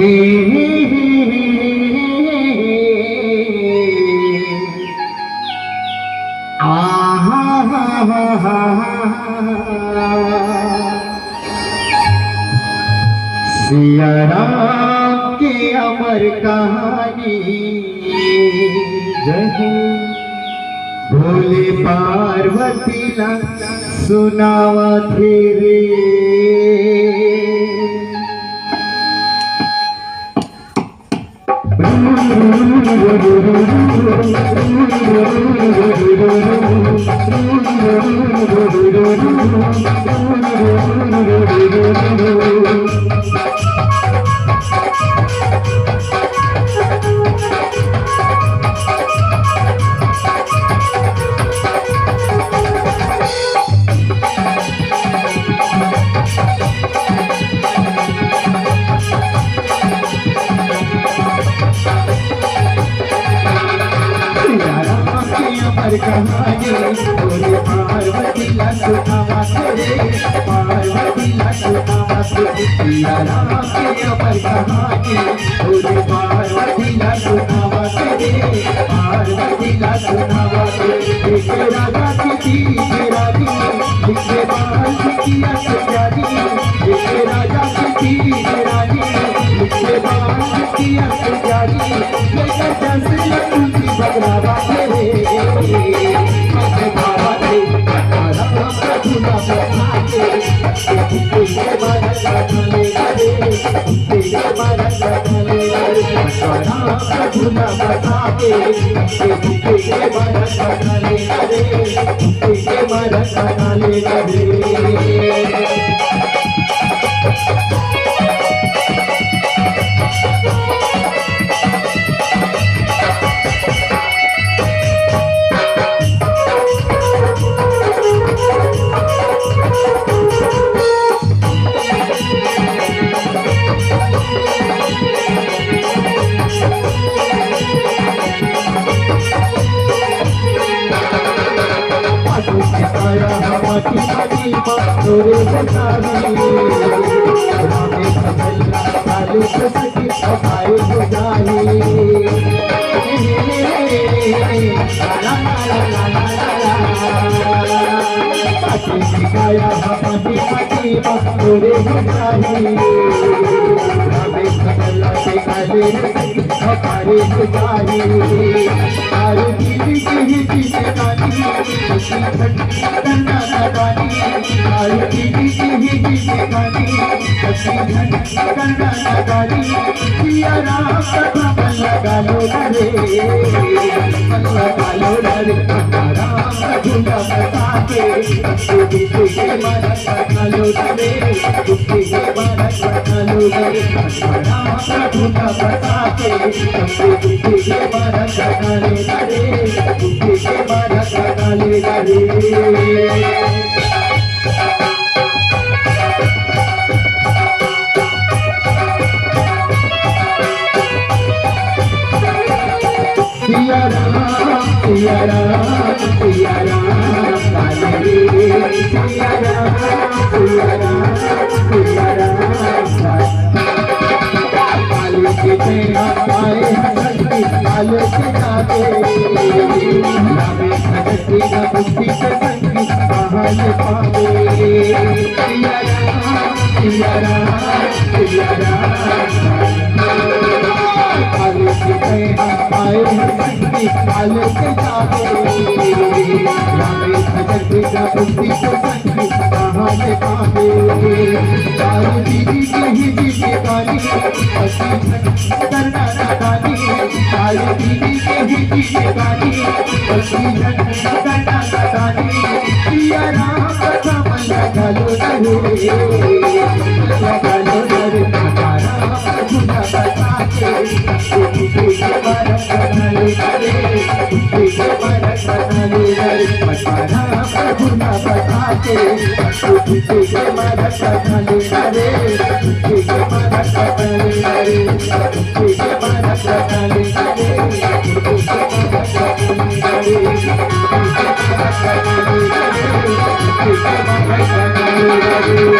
सिया राम की अमर कहानी भोले पार्वती ला सुनावा थे रे। कहानी बोले पार्वती ला सुनावा रे, पार्वती ला सुनावा रे। सिया राम की अमर कहानी बोले पार्वती ला सुनावा रे, पार्वती ला सुनावा रे। एक राजा की रानी लिखे बाल की असजानी, एक राजा की रानी लिखे बाल की असजानी। लेकर जैसे तुलसी बगरावा रे, Thank you.